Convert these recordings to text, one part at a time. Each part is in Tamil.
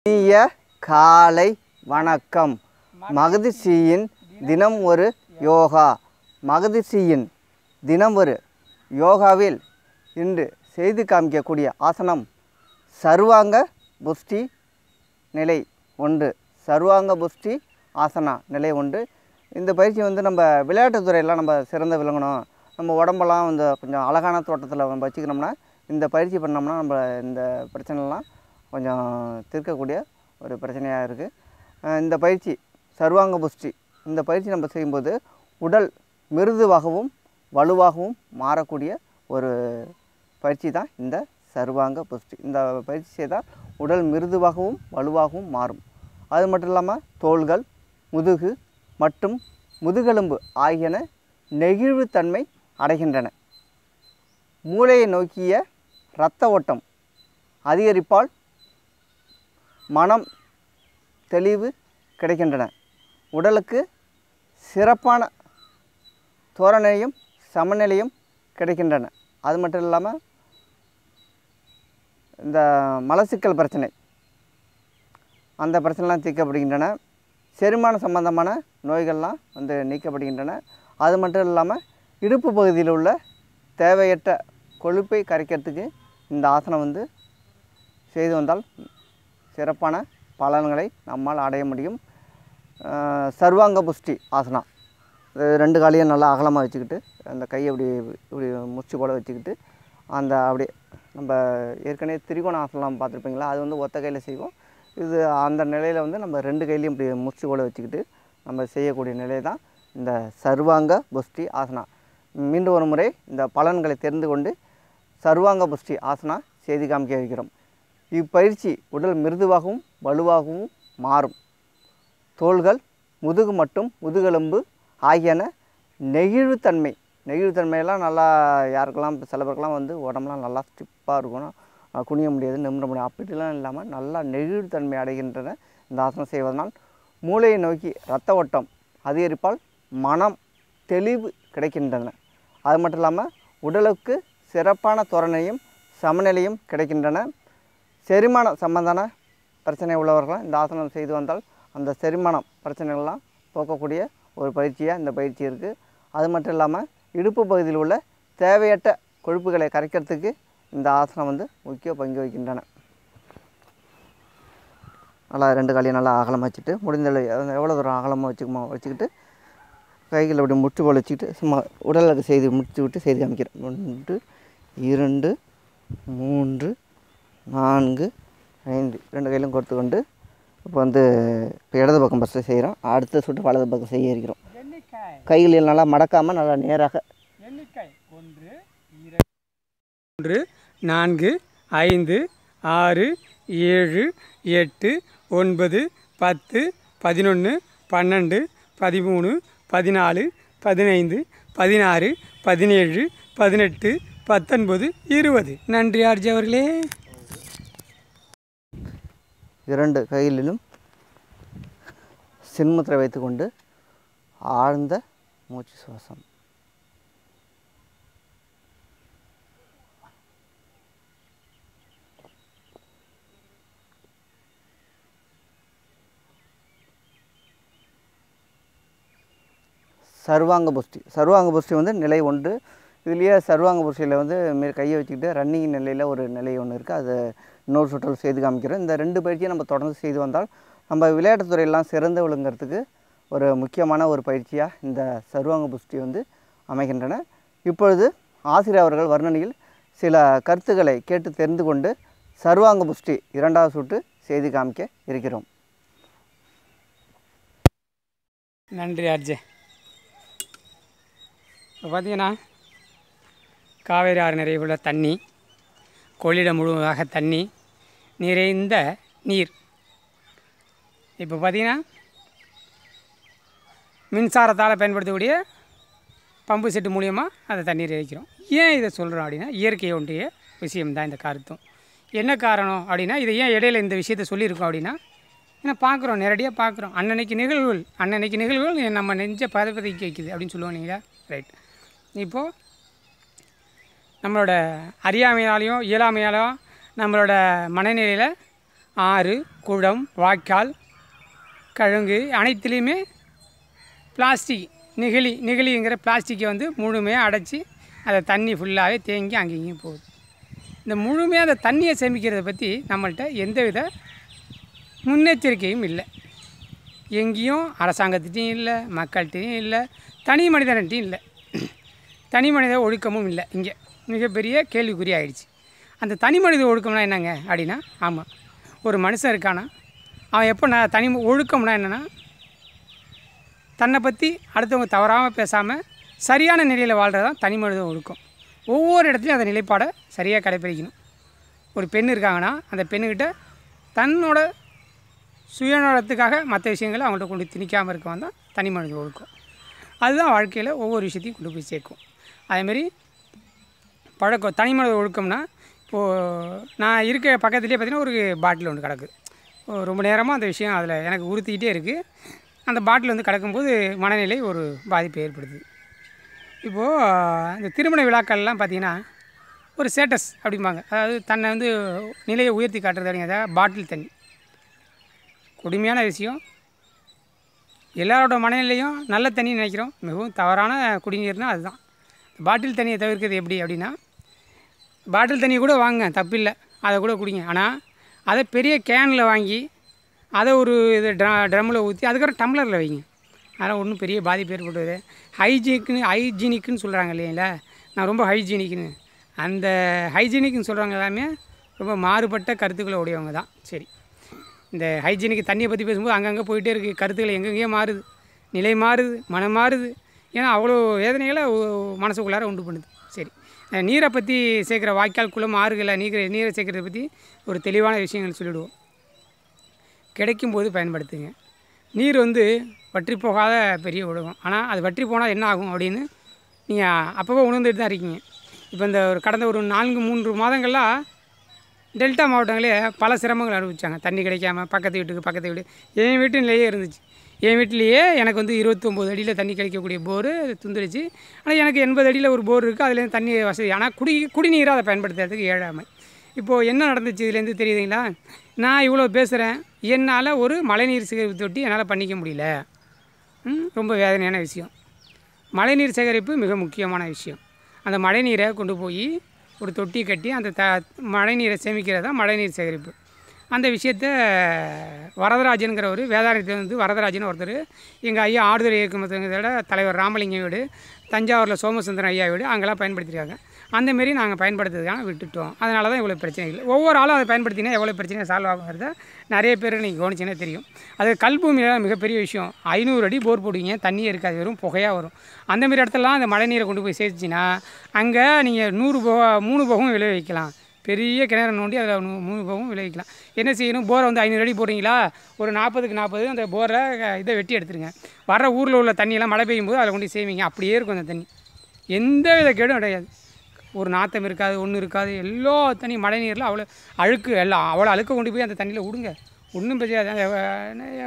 இனிய காலை வணக்கம். மகதிஷியின் தினம் ஒரு யோகா. மகதிஷியின் தினம் ஒரு யோகாவில் இன்று செய்து காமிக்கக்கூடிய ஆசனம் சர்வாங்க புஷ்டி நிலை 1. சர்வாங்க புஷ்டி ஆசனா நிலை 1. இந்த பயிற்சி நம்ம விளையாட்டுத்துறையெல்லாம் நம்ம சிறந்து விளங்கணும், நம்ம உடம்பெல்லாம் கொஞ்சம் அழகான தோட்டத்தில் நம்ம வச்சுக்கணும்னா இந்த பயிற்சி பண்ணோம்னா நம்ம இந்த பிரச்சனைலாம் கொஞ்சம் தீர்க்கக்கூடிய ஒரு பிரச்சனையாக இருக்குது. இந்த பயிற்சி சர்வாங்க புஷ்டி, இந்த பயிற்சி நம்ம செய்யும்போது உடல் மிருதுவாகவும் வலுவாகவும் மாறக்கூடிய ஒரு பயிற்சி தான் இந்த சர்வாங்க புஷ்டி. இந்த பயிற்சி செய்தால் உடல் மிருதுவாகவும் வலுவாகவும் மாறும். அது மட்டும் இல்லாமல் தோள்கள், முதுகு மற்றும் முதுகெலும்பு ஆகியன நெகிழ்வுத்தன்மை அடைகின்றன. மூளையை நோக்கிய இரத்த ஓட்டம் அதிகரிப்பால் மனம் தெளிவு கிடைக்கின்றன. உடலுக்கு சிறப்பான தோரணையும் சமநிலையும் கிடைக்கின்றன. அது மட்டும் இல்லாமல் இந்த மலச்சிக்கல் பிரச்சனை, அந்த பிரச்சனைலாம் தீர்க்கப்படுகின்றன. செரிமான சம்பந்தமான நோய்கள்லாம் நீக்கப்படுகின்றன. அது மட்டும் இல்லாமல் இடுப்பு பகுதியில் உள்ள தேவையற்ற கொழுப்பை கரைக்கிறதுக்கு இந்த ஆசனம் செய்து வந்தால் சிறப்பான பலன்களை நம்மால் அடைய முடியும். சர்வாங்க புஷ்டி ஆசனா 2 காலையும் நல்லா அகலமாக வச்சுக்கிட்டு அந்த கையை இப்படி முச்சு போல் வச்சுக்கிட்டு அப்படியே நம்ம ஏற்கனவே திரிகோண ஆசனம் பார்த்துருப்பீங்களா, அது ஒத்த கையில் செய்வோம். இது அந்த நிலையில் நம்ம 2 கையிலையும் இப்படி முச்சு போல் வச்சுக்கிட்டு நம்ம செய்யக்கூடிய நிலை தான் இந்த சர்வாங்க புஷ்டி ஆசனா. மீண்டும் ஒரு முறை இந்த பலன்களை தெரிந்து கொண்டு சர்வாங்க புஷ்டி ஆசனா செய்து காமிக்க வைக்கிறோம். இப்பயிற்சி உடல் மிருதுவாகவும் வலுவாகவும் மாறும். தோள்கள், முதுகு மற்றும் முதுகெலும்பு ஆகியன நெகிழ்வுத்தன்மையெல்லாம் நல்லா யாருக்கெல்லாம் சில பேருக்கெல்லாம் உடம்புலாம் நல்லா ஸ்டிப்பாக இருக்கணும், குனிய முடியாது, நிமிர முடியாது, அப்படிலாம் இல்லாமல் நல்லா நெகிழ்வுத்தன்மை அடைகின்றன. இந்த ஆசனம் செய்வதனால் மூளையை நோக்கி இரத்த ஓட்டம் அதிகரிப்பால் மனம் தெளிவு கிடைக்கின்றன. அது மட்டும் இல்லாமல் உடலுக்கு சிறப்பான தோரணையும் சமநிலையும் கிடைக்கின்றன. செரிமான சம்பந்தமான பிரச்சனை உள்ளவர்களாம் இந்த ஆசனம் செய்து வந்தால் அந்த செரிமானம் பிரச்சனைகள்லாம் போக்கக்கூடிய ஒரு பயிற்சியாக இந்த பயிற்சி இருக்குது. அது மட்டும் இல்லாமல் இடுப்பு பகுதியில் உள்ள தேவையற்ற கொழுப்புகளை கரைக்கிறதுக்கு இந்த ஆசனம் முக்கிய பங்கு வகிக்கின்றன. நல்லா 2 காலையும் நல்லா அகலமாக வச்சுட்டு, முடிந்த எவ்வளோ தூரம் அகலமாக வச்சுக்கிட்டு கைகள் அப்படி முட்டு போல் வச்சுக்கிட்டு சும்மா உடலுக்கு செய்து முடிச்சு விட்டு செய்து காமிக்கிறேன். 1 2 3 4 5 2 கையிலும் கொடுத்து கொண்டு இப்போ இப்போ இடது பக்கம் ஃபஸ்ட்டு செய்கிறோம், அடுத்த சுட்டு வலது பக்கம் செய்ய இருக்கிறோம். கைகளில் நல்லா மடக்காமல் நல்லா நேராக 1 2 3 4 5 6 7 8 9 10 11 12 13 14 15 16 17 18 19 20. நன்றி ஆர்ஜி அவர்களே. 2 கைகளிலும் சின்முத்திரை வைத்துக்கொண்டு ஆழ்ந்த மூச்சு சுவாசம். சர்வாங்க புஷ்டி நிலை 1. இதுலேயே சர்வாங்க புஷ்டியில் கையை வச்சுக்கிட்டு ரன்னிங் நிலையில் ஒரு நிலை ஒன்று இருக்குது, அது இன்னொரு சுற்றல் செய்து காமிக்கிறோம். இந்த 2 பயிற்சியை நம்ம தொடர்ந்து செய்து வந்தால் நம்ம விளையாட்டுத்துறையெல்லாம் சிறந்து விளங்குறதுக்கு ஒரு முக்கியமான ஒரு பயிற்சியாக இந்த சர்வாங்க புஷ்டி அமைகின்றன. இப்பொழுது ஆசிரியர் அவர்கள் வர்ணனையில் சில கருத்துக்களை கேட்டு தெரிந்து கொண்டு சர்வாங்க புஷ்டி 2வது சுட்டு செய்து காமிக்க இருக்கிறோம். நன்றி ஆர்ஜே. இப்போ பார்த்தீங்கன்னா காவேரி ஆறு நிறைய உள்ள தண்ணி, கொள்ளிடம் முழுவதாக தண்ணி நிறைந்த நீர். இப்போ பார்த்திங்கன்னா மின்சாரத்தால் பயன்படுத்தக்கூடிய பம்பு செட்டு மூலியமாக அந்த தண்ணீர் இறைக்கிறோம். ஏன் இதை சொல்கிறோம் அப்படின்னா இயற்கை ஒன்றிய விஷயம்தான் இந்த கருத்தும். என்ன காரணம் அப்படின்னா இதை ஏன் இடையில இந்த விஷயத்தை சொல்லியிருக்கோம் அப்படின்னா ஏன்னா பார்க்குறோம், நேரடியாக பார்க்குறோம். அன்னன்னைக்கு நிகழ்வுகள் நம்ம நெஞ்ச பதப்பதைக்கு வைக்குது அப்படின்னு சொல்லுவோம் இல்லைங்களா. ரைட். இப்போது நம்மளோட அறியாமையாலையும் இயலாமையாலும் நம்மளோட மனநிலையில் ஆறு, குளம், வாய்க்கால், கழுங்கு அனைத்துலேயுமே பிளாஸ்டிக் நெகிழிங்கிற பிளாஸ்டிக்கை வந்து முழுமையாக அடைச்சி அதை தண்ணி ஃபுல்லாகவே தேங்கி அங்கேயும் போகுது. இந்த முழுமையாக அந்த தண்ணியை சேமிக்கிறதை பற்றி நம்மள்கிட்ட எந்தவித முன்னெச்சரிக்கையும் இல்லை. எங்கேயும் அரசாங்கத்திட்டையும் இல்லை, மக்கள்கிட்டையும் இல்லை, தனி மனிதன்ட்டையும் இல்லை. தனி மனித ஒழுக்கமும் இல்லை. இங்கே மிகப்பெரிய கேள்விக்குறி ஆயிடுச்சு. அந்த தனி மனித ஒழுக்கம்னா என்னங்க அப்படின்னா, ஆமாம், ஒரு மனுஷன் இருக்கானா அவன் எப்போ தனி ஒழுக்கம்னா என்னென்னா, தன்னை பற்றி அடுத்தவங்க தவறாமல் பேசாமல் சரியான நிலையில் வாழ்கிறது தான் தனி மனித ஒழுக்கம். ஒவ்வொரு இடத்துலையும் அந்த நிலைப்பாடை சரியாக கடைப்பிடிக்கணும். ஒரு பெண் இருக்காங்கன்னா அந்த பெண்ணுக்கிட்ட தன்னோட சுயநலத்துக்காக மற்ற விஷயங்களை அவங்கள்ட்ட கொண்டு திணிக்காமல் இருக்கவன் தான் தனி மனித ஒழுக்கம். அதுதான் வாழ்க்கையில் ஒவ்வொரு விஷயத்தையும் கொண்டு போய் சேர்க்கும். அதேமாரி பழக்கம் தனி மனித ஒழுக்கம்னா, இப்போது நான் இருக்க பக்கத்துலேயே பார்த்திங்கன்னா ஒரு பாட்டில் ஒன்று கிடக்குது. ரொம்ப நேரமாக அந்த விஷயம் அதில் எனக்கு உறுத்திக்கிட்டே இருக்குது. அந்த பாட்டில் வந்து கிடக்கும்போது மனநிலை ஒரு பாதிப்பை ஏற்படுத்துது. இப்போது இந்த திருமண விழாக்கள்லாம் பார்த்திங்கன்னா ஒரு ஸ்டேட்டஸ் அப்படிம்பாங்க. அதாவது தன்னை வந்து நிலையை உயர்த்தி காட்டுறது அப்படிங்கிறத பாட்டில் தண்ணி கொடுமையான விஷயம். எல்லாரோட மனநிலையும் நல்ல தண்ணி நினைக்கிறோம். மிகவும் தவறான குடிநீர்னால் அதுதான். பாட்டில் தண்ணியை தவிர்க்கிறது எப்படி அப்படின்னா, பாட்டில் தண்ணியை கூட வாங்க தப்பில்லை, அதை கூட குடிங்க. ஆனால் அதை பெரிய கேனில் வாங்கி அதை ஒரு இது ட்ரம்மில் ஊற்றி அதுக்கப்புறம் டம்ளரில் வைங்க. அதெல்லாம் ஒன்றும் பெரிய பாதிப்பு ஏற்படுது. ஹைஜீனிக்குன்னு சொல்கிறாங்க இல்லைங்களா, நான் ரொம்ப ஹைஜீனிக்குன்னு. அந்த ஹைஜீனிக்குன்னு சொல்கிறவங்க எல்லாமே ரொம்ப மாறுபட்ட கருத்துக்களை உடையவங்க தான். சரி, இந்த ஹைஜீனிக்கு தண்ணியை பற்றி பேசும்போது அங்கங்கே போயிட்டே இருக்குது. கருத்துக்கள் எங்கெங்கேயோ மாறுது, நிலை மாறுது, மனம் மாறுது. ஏன்னா அவ்வளோ வேதனைகளை மனசுக்குள்ளார உண்டு பண்ணுது. சரி, நீரை பற்றி சேர்க்குற வாய்க்கால், குளம், ஆறுகளை நீரை சேர்க்குறத பற்றி ஒரு தெளிவான விஷயங்கள் சொல்லிவிடுவோம். கிடைக்கும்போது பயன்படுத்துங்க. நீர் வந்து வற்றி போகாத பெரிய உலகம். ஆனால் அது வற்றி போனால் என்ன ஆகும் அப்படின்னு நீங்கள் அப்பப்போ உணர்ந்துட்டு தான் இருக்கீங்க. இப்போ இந்த கடந்த ஒரு 4-3 மாதங்கள்லாம் டெல்டா மாவட்டங்களே பல சிரமங்கள் அனுபவிச்சாங்க. தண்ணி கிடைக்காம பக்கத்து வீடு என் வீட்டுலேயே இருந்துச்சு. என் வீட்டிலையே எனக்கு வந்து 29 அடியில் தண்ணி கிடைக்கக்கூடிய போரு துந்துடுச்சு. ஆனால் எனக்கு 80 அடியில் ஒரு போர் இருக்குது, அதுலேருந்து தண்ணி வசதி. ஆனால் குடிநீரை அதை பயன்படுத்துறதுக்கு ஏழாமை. இப்போது என்ன நடந்துச்சு இதுலேருந்து தெரியுதுங்களா? நான் இவ்வளோ பேசுகிறேன், என்னால் ஒரு மழைநீர் சேகரிப்பு தொட்டி என்னால் பண்ணிக்க முடியல. ரொம்ப வேதனையான விஷயம். மழைநீர் சேகரிப்பு மிக முக்கியமான விஷயம். அந்த மழைநீரை கொண்டு போய் ஒரு தொட்டி கட்டி அந்த மழைநீரை சேமிக்கிறது தான் மழைநீர் சேகரிப்பு. அந்த விஷயத்த வரதராஜனுங்கிற ஒரு வேதாரண்யத்தில் வந்து வரதராஜன் ஒருத்தர், எங்கள் ஐயா ஆடுதுறை இயக்கமத்தோட தலைவர் ராமலிங்கம் வீடு, தஞ்சாவூரில் சோமசுந்தரம் ஐயா வீடு, அங்கெல்லாம் பயன்படுத்தியிருக்காங்க. அந்தமாரி நாங்கள் பயன்படுத்துறதுக்காக விட்டுட்டோம். அதனால தான் இவ்வளோ பிரச்சனை இல்லை. ஒவ்வொரு ஆளும் அதை பயன்படுத்தினா எவ்வளோ பிரச்சனை சால்வ் ஆகுங்கிறத நிறைய பேர் நீங்கள் கவனிச்சிங்கன்னா தெரியும். அது கல்பூமியில் மிகப்பெரிய விஷயம். 500 அடி போர் போடுவீங்க, தண்ணியே இருக்காது, வெறும் புகையாக வரும். அந்தமாரி இடத்துலலாம் அந்த மழை நீரை கொண்டு போய் சேர்த்துச்சின்னா அங்கே நீங்கள் 3 போகம் விளைவிக்கலாம். பெரிய கிணறு நோண்டி அதில் 3 போகம் விளைவிக்கலாம். என்ன செய்யணும்? போரை வந்து 500 அடி போடுறீங்களா, ஒரு 40க்கு 40 அந்த போரை இதை வெட்டி எடுத்துருங்க. வர ஊரில் உள்ள தண்ணியெல்லாம் மழை பெய்யும் போது அதில் கொண்டு சேமிங்க. அப்படியே இருக்கும் அந்த தண்ணி, எந்த வித கேடும் கிடையாது. ஒரு நாற்றம் இருக்காது, ஒன்றும் இருக்காது. எல்லா தண்ணி மழை நீரில் அவ்வளோ அழுக்கு, எல்லாம் அவ்வளோ அழுக்க கொண்டு போய் அந்த தண்ணியில் விடுங்க, ஒன்றும் பிரச்சனை.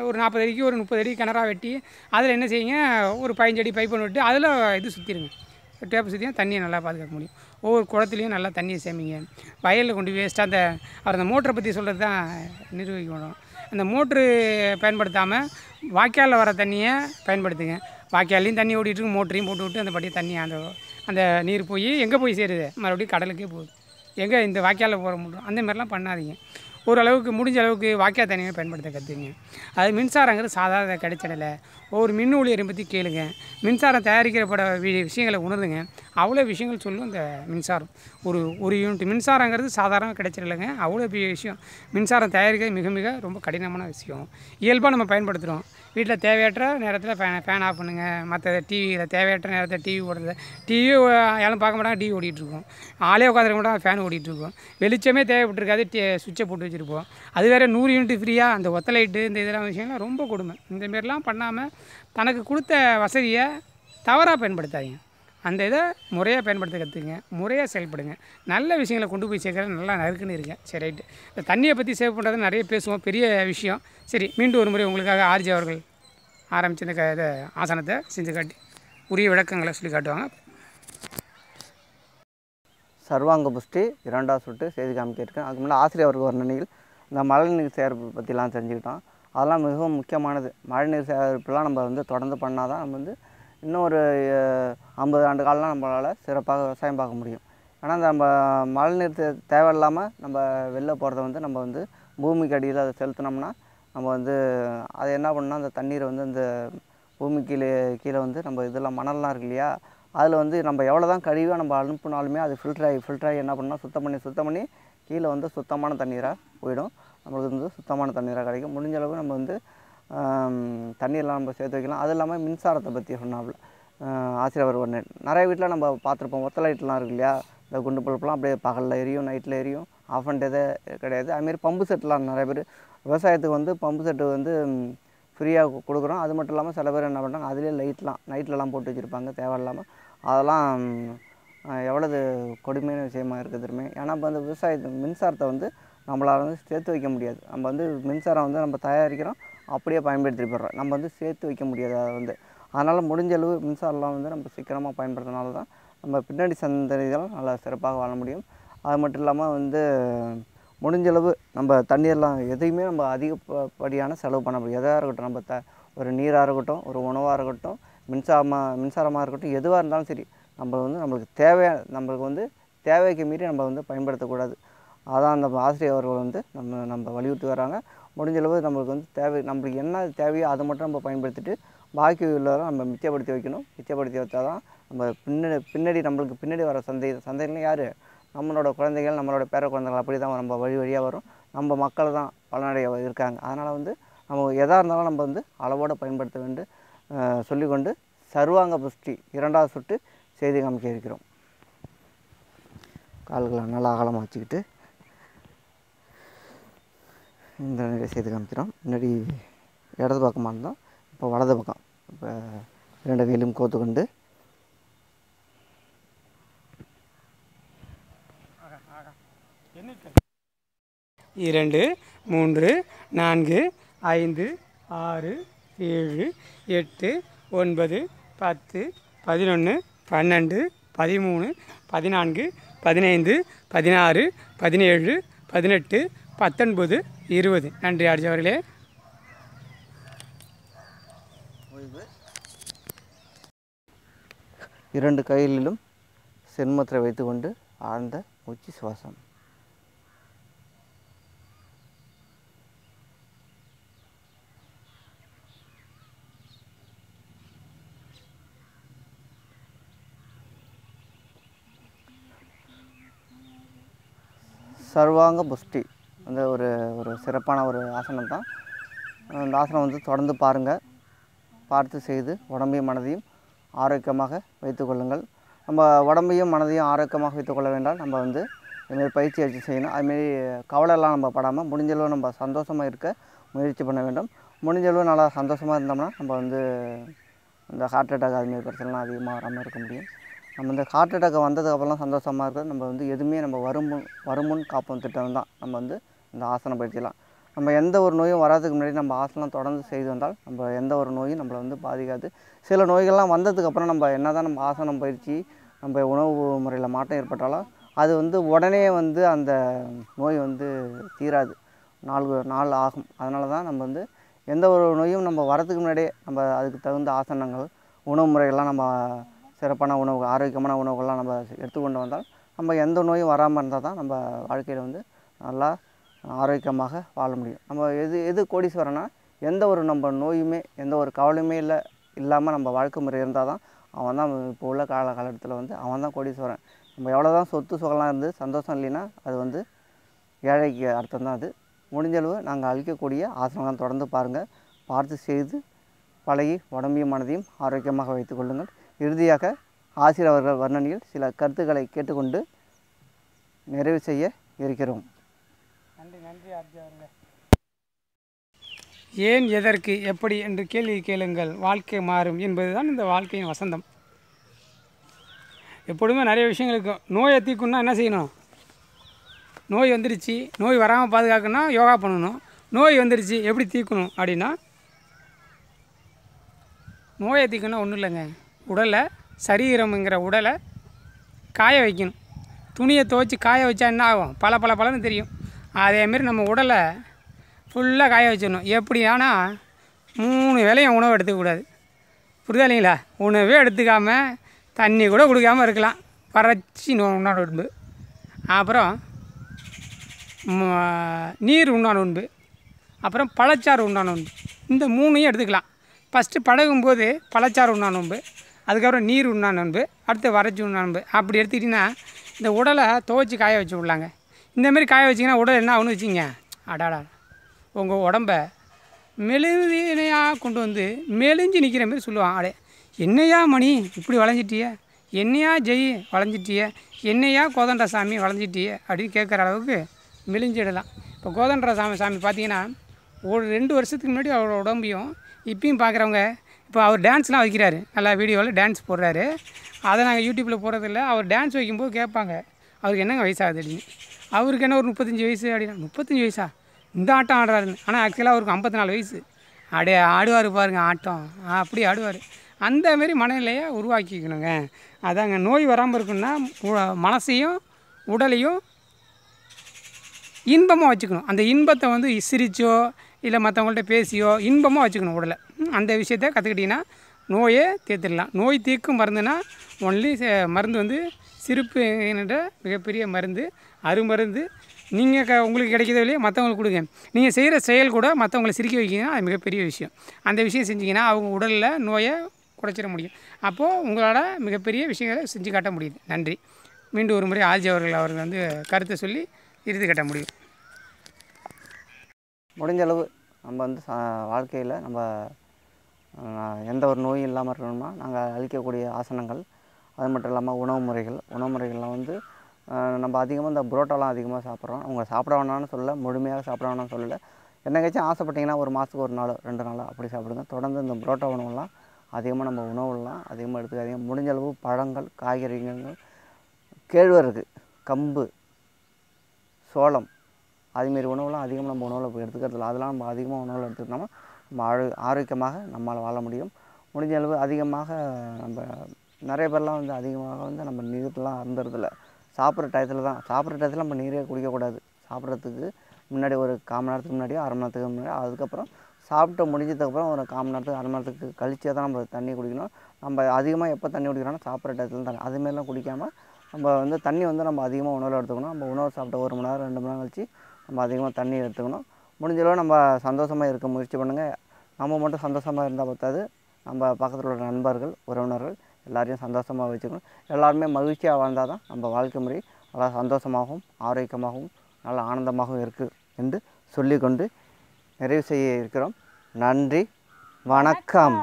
ஒரு 40 அடிக்கு ஒரு 30 அடி கிணறாக வெட்டி அதில் என்ன செய்யுங்க, ஒரு 15 அடி பைப் விட்டு அதில் இது சுற்றிடுங்க, டேப்பு சுற்றியும் தண்ணியை நல்லா பாதுகாக்க முடியும். ஒவ்வொரு குளத்துலேயும் நல்லா தண்ணியை சேமிங்க. வயலில் கொண்டு வேஸ்ட்டாக அந்த மோட்டரை பற்றி சொல்கிறது தான் நிர்வகிக்கணும். அந்த மோட்ரு பயன்படுத்தாமல் வாய்க்காலில் வர தண்ணியை பயன்படுத்துங்க. வாய்க்கால்லையும் தண்ணி ஓடிட்டுருக்கு, மோட்டரையும் போட்டு விட்டு அந்த படியே தண்ணி அந்த நீர் போய் எங்கே போய் சேருது? மறுபடியும் கடலுக்கே போகுது. எங்கே இந்த வாய்க்காலில் போகிற முடியும்? அந்த மாதிரிலாம் பண்ணாதீங்க. ஓரளவுக்கு முடிஞ்ச அளவுக்கு வாய்க்கால் தண்ணியை பயன்படுத்த கற்றுங்க. அது மின்சாரங்கிறது சாதாரண கிடைச்சிடலை. ஒவ்வொரு மின் ஊழியரை பற்றி கேளுங்க. மின்சாரம் தயாரிக்கப்பட விஷயங்களை உணருங்க. அவ்வளோ விஷயங்கள் சொல்லும் இந்த மின்சாரம். ஒரு யூனிட் மின்சாரங்கிறது சாதாரண கிடைச்சிடலைங்க, அவ்வளோ பெரிய விஷயம். மின்சாரம் தயாரிக்கிறது மிக மிக ரொம்ப கடினமான விஷயம். இயல்பாக நம்ம பயன்படுத்துகிறோம். வீட்டில் தேவையற்ற நேரத்தில் ஃபேன் ஆஃப் பண்ணுங்கள். மற்ற டிவியில் தேவையற்ற நேரத்தில் டிவி ஓடுறது, டிவி யாரும் பார்க்க மாட்டாங்க, டிவி ஓடிட்டுருக்கோம். ஆளே உட்காந்துருக்க மாட்டாங்க, ஃபேன் ஓடிட்டுருக்கோம். வெளிச்சமே தேவைப்பட்டிருக்காது, சுவிட்சை போட்டு வச்சுருப்போம். அது வேறு 100 யூனிட் ஃப்ரீயாக, அந்த ஒத்தலைட்டு இந்த இதெல்லாம் விஷயம்லாம் ரொம்ப கொடுமை. இந்தமாரிலாம் பண்ணாமல் தனக்கு கொடுத்த வசதியை தவறாக பயன்படுத்தாதீங்க. அந்த இதை முறையாக பயன்படுத்த கற்றுக்குங்க, முறையாக செயல்படுங்க. நல்ல விஷயங்களை கொண்டு போய் சேர்க்குறது நல்லா நறுக்குன்னு இருங்க. சரி, ரைட்டு. இந்த தண்ணியை பற்றி சேவ் பண்ணுறது நிறைய பேசுவோம், பெரிய விஷயம். சரி, மீண்டும் ஒரு முறை உங்களுக்காக ஆர்ஜி அவர்கள் ஆரம்பித்து இந்த ஆசனத்தை செஞ்சு காட்டி உரிய விளக்கங்களை சொல்லி காட்டுவாங்க. சர்வாங்க புஷ்டி 2வது சுட்டு செய்து காமிக்கிருக்கேன். அதுக்கு முன்னாடி ஆசிரியர் அவர்கள் வர்ணனையில் இந்த மழைநீர் சேகரிப்பு பற்றிலாம் தெரிஞ்சுக்கிட்டோம். அதெல்லாம் மிகவும் முக்கியமானது. மழைநீர் சேகரிப்புலாம் நம்ம வந்து தொடர்ந்து பண்ணால் தான் நம்ம வந்து இன்னும் ஒரு 50 ஆண்டு காலம்லாம் நம்மளால் சிறப்பாக விவசாயம் பார்க்க முடியும். ஏன்னா நம்ம மழைநீர் தேவையில்லாமல் நம்ம வெளில போகிறத வந்து நம்ம வந்து பூமிக்கு அடியில் அதை செலுத்தினோம்னா நம்ம வந்து அதை என்ன பண்ணால் அந்த தண்ணீரை வந்து அந்த பூமி கீழே வந்து நம்ம இதெல்லாம் மணல்லாம் இருக்கு இல்லையா, அதில் வந்து நம்ம எவ்வளோ தான் கழிவாக நம்ம அனுப்புனாலுமே அது ஃபில்டராகி என்ன பண்ணால் சுத்தம் பண்ணி கீழே வந்து சுத்தமான தண்ணீராக போயிடும். நம்மளுக்கு வந்து சுத்தமான தண்ணீராக கிடைக்கும். முடிஞ்ச அளவு நம்ம வந்து தண்ணீரெலாம் நம்ம சேர்த்து வைக்கலாம். அது இல்லாமல் மின்சாரத்தை பற்றி சொன்னாப்புல ஆசிரியர் ஒன்று நிறைய வீட்டில் நம்ம பார்த்துருப்போம். ஒத்த லைட்லாம் இருக்கு இல்லையா, இந்த குண்டு பல்பெலாம் அப்படியே பகலில் எரியும், நைட்டில் எரியும், ஆஃப் பண்ணிட்டதே கிடையாது. அதுமாரி பம்பு செட்லாம் நிறைய பேர் விவசாயத்துக்கு வந்து பம்பு செட்டு வந்து ஃப்ரீயாக கொடுக்குறோம். அது மட்டும் இல்லாமல் சில பேர் என்ன பண்ணுறாங்க, அதிலே நைட்லலாம் போட்டு வச்சுருப்பாங்க தேவையில்லாமல். அதெல்லாம் எவ்வளவு கொடுமையான விஷயமா இருக்குது தெரியுமே. ஏன்னா இப்போ வந்து மின்சாரத்தை வந்து நம்மளால் வந்து சேர்த்து வைக்க முடியாது. நம்ம வந்து மின்சாரம் வந்து நம்ம தயாரிக்கிறோம், அப்படியே பயன்படுத்திட்டு போடுறோம். நம்ம வந்து சேர்த்து வைக்க முடியாது அதை வந்து. அதனால் முடிஞ்ச அளவு மின்சாரம்லாம் வந்து நம்ம சீக்கிரமாக பயன்படுத்தினால தான் நம்ம பின்னாடி சந்ததிகள் நல்லா சிறப்பாக வாழ முடியும். அது மட்டும் இல்லாமல் வந்து முடிஞ்சளவு நம்ம தண்ணீர்லாம் எதையுமே நம்ம அதிகப்படியான செலவு பண்ண முடியும். எதாக இருக்கட்டும், நம்ம ஒரு நீராக இருக்கட்டும், ஒரு உணவாக இருக்கட்டும், மின்சாரமாக இருக்கட்டும், எதுவாக இருந்தாலும் சரி, நம்ம வந்து நம்மளுக்கு வந்து தேவைக்கு மீறி நம்ம வந்து பயன்படுத்தக்கூடாது. அதான் அந்த ஆசிரியர் அவர்கள் வந்து நம்ம வலியுறுத்தி வராங்க. முடிஞ்சளவு நம்மளுக்கு வந்து நம்மளுக்கு என்ன தேவையோ அதை மட்டும் நம்ம பயன்படுத்திட்டு பாக்கி உள்ளவரை நம்ம மிச்சப்படுத்தி வைக்கணும். மிச்சப்படுத்தி வச்சால் தான் நம்ம பின்னாடி நம்மளுக்கு பின்னாடி வர சந்தையிலும் யார், நம்மளோட குழந்தைகள், நம்மளோட பேர குழந்தைகள் அப்படி தான் நம்ம வழியாக வரும். நம்ம மக்கள் தான் பலனடைய இருக்காங்க. அதனால் வந்து நம்ம எதாக இருந்தாலும் நம்ம வந்து அளவோடு பயன்படுத்த வேண்டும் சொல்லிக்கொண்டு சர்வாங்க புஷ்டி 2வது சுட்டு செய்து காமிக்க இருக்கிறோம். கால்களை நல்லா அகலமாக வச்சுக்கிட்டு இந்த நிலையை செய்து காமிக்கிறோம். முன்னாடி இடது பக்கமாக இருந்தோம், இப்போ வலது பக்கம். இப்போ 2 கையிலும் கோத்துக்கொண்டு 2, 3, 4, 5, 6, 7, 8, 9, 10, 11, 12, 13, 14, 15, 16, 17, 18, 19, 20. நன்றி ஆர்ஜி அவர்களே. இரண்டு கைகளிலும் சென்மத்திரை வைத்துக்கொண்டு ஆழ்ந்த மூச்சு சுவாசம். சர்வாங்க புஷ்டி அந்த ஒரு சிறப்பான ஒரு ஆசனம் தான். அந்த ஆசனம் வந்து தொடர்ந்து பாருங்கள், பார்த்து செய்து உடம்பையும் மனதையும் ஆரோக்கியமாக வைத்துக்கொள்ளுங்கள். நம்ம உடம்பையும் மனதையும் ஆரோக்கியமாக வைத்துக்கொள்ள வேண்டாம். நம்ம வந்து இதுமாரி பயிற்சி செய்யணும். அதுமாரி கவலையெல்லாம் நம்ம படாமல் முடிஞ்சளவு நம்ம சந்தோஷமாக இருக்க முயற்சி பண்ண வேண்டும். முடிஞ்சளவு நல்லா சந்தோஷமாக இருந்தோம்னா நம்ம வந்து இந்த ஹார்ட் அட்டாக் அதுமாரி பிரச்சனைலாம் அதிகமாக வராமல் இருக்க முடியும். நம்ம இந்த ஹார்ட் அட்டாக் வந்ததுக்கப்புறம் சந்தோஷமாக இருக்கிறது நம்ம வந்து எதுவுமே நம்ம வருமுன் காப்போம் திட்டம் தான். நம்ம வந்து இந்த ஆசன பயிற்சியெல்லாம் நம்ம எந்த ஒரு நோயும் வராதுக்கு முன்னாடி நம்ம ஆசனம் தொடர்ந்து செய்து வந்தால் நம்ம எந்த ஒரு நோயும் நம்மளை வந்து பாதிக்காது. சில நோய்கள்லாம் வந்ததுக்கப்புறம் நம்ம என்ன தான் நம்ம ஆசனம் பயிற்சி நம்ம உணவு முறையில் மாற்றம் ஏற்பட்டாலும் அது வந்து உடனே வந்து அந்த நோய் வந்து தீராது, நாள் ஆகும். அதனால தான் நம்ம வந்து எந்த ஒரு நோயும் நம்ம வரதுக்கு முன்னாடியே நம்ம அதுக்கு தகுந்த ஆசனங்கள் உணவு முறைகள்லாம் நம்ம சிறப்பான உணவு ஆரோக்கியமான உணவுகள்லாம் நம்ம எடுத்துக்கொண்டு வந்தால் நம்ம எந்த நோயும் வராமல் இருந்தால் தான் நம்ம வாழ்க்கையில் வந்து நல்லா ஆரோக்கியமாக வாழ முடியும். நம்ம எது கோடீஸ்வரனா எந்த ஒரு நம்ம நோயுமே எந்த ஒரு கவலையுமே இல்லாமல் நம்ம வாழ்க்கை முறை இருந்தால் தான் அவன் தான் இப்போ உள்ள காலகட்டத்தில் வந்து அவன் தான் கோடீஸ்வரன். நம்ம எவ்வளோ தான் சொத்து சுகம்லாம் இருந்து சந்தோஷம் இல்லைன்னா அது வந்து ஏழைக்கு அர்த்தம் தான். அது முடிஞ்சளவு நாங்கள் அளிக்கக்கூடிய ஆசனங்கள்லாம் தொடர்ந்து பாருங்கள், பார்த்து செய்து பழகி உடம்பையும் மனதையும் ஆரோக்கியமாக வைத்துக் கொள்ளுங்கள். இறுதியாக ஆசிரியர் அவர்கள் வர்ணனையில் சில கருத்துக்களை கேட்டுக்கொண்டு நிறைவு செய்ய இருக்கிறோம். நன்றி ஆர்ஜி அவர்களே. ஏன், எதற்கு, எப்படி என்று கேள்வி கேளுங்கள், வாழ்க்கை மாறும் என்பதுதான் இந்த வாழ்க்கையின் வசந்தம். எப்பொழுதுமே நிறைய விஷயங்களுக்கு நோயை தீர்க்கணும்னா என்ன செய்யணும்? நோய் வந்துடுச்சு, நோய் வராமல் பாதுகாக்கணும்னா யோகா பண்ணணும். நோய் வந்துடுச்சு எப்படி தீர்க்கணும் அப்படின்னா, நோயை தீர்க்கணும்னா ஒன்றும் இல்லைங்க, உடலை சரீரம்ங்கிற உடலை காய வைக்கணும். துணியை துவைச்சி காய வச்சா என்ன ஆகும்? பல பலன்னு தெரியும். அதேமாரி நம்ம உடலை ஃபுல்லாக காய வச்சிடணும். எப்படி ஆனால் 3 வேளையும் உணவு எடுத்துக்கக்கூடாது. புரியுதா இல்லைங்களா? உணவே எடுத்துக்காமல் தண்ணி கூட குடிக்காமல் இருக்கலாம். வறட்சி உண்ணான உண்பு, அப்புறம் நீர் உண்ணான உண்பு, அப்புறம் பழச்சாறு உண்ணான உண்பு. இந்த 3ஐயும் எடுத்துக்கலாம். ஃபஸ்ட்டு பழகும்போது பழச்சாறு உண்ணான உண்பு, அதுக்கப்புறம் நீர் உண்ணான உண்பு, அடுத்து வறட்சி உண்ணான உண்பு. அப்படி எடுத்துக்கிட்டிங்கன்னா இந்த உடலை துவைச்சி காய வச்சு விட்லாங்க. இந்தமாரி காய வச்சிங்கன்னா உடல் என்ன ஆகுன்னு வச்சிங்க, அடாடா உங்கள் உடம்ப மெலிமையாக கொண்டு வந்து மெலிஞ்சு நிற்கிற மாரி சொல்லுவான். அடே என்னையா மணி இப்படி வளைஞ்சிட்டிய, என்னையா ஜெய் வளைஞ்சிட்டிய, என்னையா கோதண்டசாமி வளைஞ்சிட்டிய அப்படின்னு கேட்குற அளவுக்கு மெலிஞ்சிடலாம். இப்போ கோதண்டசாமி பார்த்தீங்கன்னா ஒரு 2 வருஷத்துக்கு முன்னாடி அவரோட உடம்பையும் இப்பயும் பார்க்குறவங்க, இப்போ அவர் டான்ஸ்லாம் வைக்கிறாரு, நல்லா வீடியோவில் டான்ஸ் போடுறாரு. அதை நாங்கள் யூடியூப்பில் போடுறதில்ல. அவர் டான்ஸ் வைக்கும்போது கேட்பாங்க அவருக்கு என்னங்க வயசாகுது அப்படின்னு. அவருக்கு என்ன ஒரு 35 வயசு அப்படின்னா, 35 வயசா இந்த ஆட்டம் ஆடுறாருன்னு. ஆனால் ஆக்சுவலாக அவருக்கு 54 வயசு. அப்படியே ஆடுவார் பாருங்க ஆட்டம், அப்படி ஆடுவார். அந்தமாரி மனநிலையை உருவாக்கிக்கணுங்க. அதாங்க நோய் வராமல் இருக்குன்னா மனசையும் உடலையும் இன்பமாக வச்சுக்கணும். அந்த இன்பத்தை வந்து சிரிச்சோ இல்லை மற்றவங்கள்ட்ட பேசியோ இன்பமாக வச்சுக்கணும் உடலை. அந்த விஷயத்த கற்றுக்கிட்டிங்கன்னா நோயே தீர்த்துடலாம். நோய் தீர்க்கும் மருந்துனா ஒன்லி மருந்து வந்து சிரிப்பு என்ற மிகப்பெரிய மருந்து, அருமருந்து. நீங்கள் உங்களுக்கு கிடைக்கிறதோ இல்லையோ மற்றவங்களுக்கு கொடுங்க. நீங்கள் செய்கிற செயல் கூட மற்றவங்களை சிரிக்க வைக்கிங்கன்னா அது மிகப்பெரிய விஷயம். அந்த விஷயம் செஞ்சிங்கன்னா அவங்க உடலில் நோயை குறைச்சிட முடியும். அப்போது உங்களோட மிகப்பெரிய விஷயங்களை செஞ்சு காட்ட முடியுது. நன்றி. மீண்டும் ஒரு முறை ஆர்ஜி அவர்கள் வந்து கருத்தை சொல்லி இறுதி கட்ட முடியும். முடிஞ்ச அளவு நம்ம வந்து வாழ்க்கையில் நம்ம எந்த ஒரு நோயும் இல்லாமல் இருக்கணும்னா நாங்கள் அளிக்கக்கூடிய ஆசனங்கள், அது மட்டும் இல்லாமல் உணவு முறைகள்லாம் வந்து நம்ம அதிகமாக இந்த புரோட்டாலாம் அதிகமாக சாப்பிட்றோம். அவங்க சாப்பிட வேணாம்னு சொல்லலை, முழுமையாக சாப்பிட வேணாம்னு சொல்லலை. என்னைக்காச்சும் ஆசைப்பட்டிங்கன்னா ஒரு மாதத்துக்கு 1 நாள் 2 நாள் அப்படி சாப்பிடுங்க. தொடர்ந்து இந்த புரோட்டா உணவுலாம் அதிகமாக நம்ம உணவுலாம் அதிகமாக எடுத்துக்காதீங்க. முடிஞ்ச அளவு பழங்கள், காய்கறிகள், கேழ்வரகு, கம்பு, சோளம் அதுமாரி உணவுலாம் அதிகமாக நம்ம உணவில் இப்போ எடுத்துக்கிறதில்ல. அதெல்லாம் நம்ம அதிகமாக உணவில் எடுத்துக்கிட்டோம்னா நம்ம ஆரோக்கியமாக நம்மளால் வாழ முடியும். முடிஞ்ச அளவு அதிகமாக நம்ம நிறைய பேர்லாம் வந்து அதிகமாக வந்து நம்ம நீர்லாம் அருந்துறதில்ல. சாப்பிட்ற டயத்தில் நம்ம நீரே குடிக்கக்கூடாது. சாப்பிட்றதுக்கு முன்னாடி ஒரு 1/4 மணி நேரத்துக்கு முன்னாடியோ 1/2 மணி நேரத்துக்கு முன்னாடி, அதுக்கப்புறம் சாப்பிட்டு முடிஞ்சதுக்கப்புறம் ஒரு 1/4 மணி நேரத்துக்கு 1/2 மணி நேரத்துக்கு கழிச்சே தான் நம்ம தண்ணி குடிக்கணும். நம்ம அதிகமாக எப்போ தண்ணி குடிக்கிறோன்னா சாப்பிட்ற டயத்தில் தான். அதுமாரிலாம் குடிக்காமல் நம்ம வந்து தண்ணி வந்து நம்ம அதிகமாக உணவில் எடுத்துக்கணும். நம்ம உணவு சாப்பிட்ட 1 மணி நேரம் 2 மணி நேரம் கழிச்சு நம்ம அதிகமாக தண்ணி எடுத்துக்கணும். முடிஞ்சளவு நம்ம சந்தோஷமாக இருக்க முயற்சி பண்ணுங்கள். நம்ம மட்டும் சந்தோஷமாக இருந்தால் பத்தாது, நம்ம பக்கத்தில் உள்ள நண்பர்கள், உறவினர்கள் எல்லாரையும் சந்தோஷமாக வச்சுக்கணும். எல்லாருமே மகிழ்ச்சியாக வாழ்ந்தால் தான் நம்ம வாழ்க்கை முறை நல்லா சந்தோஷமாகவும் ஆரோக்கியமாகவும் நல்ல ஆனந்தமாகவும் இருக்குது என்று சொல்லிக்கொண்டு நிறைவு செய்ய இருக்கிறோம். நன்றி, வணக்கம்.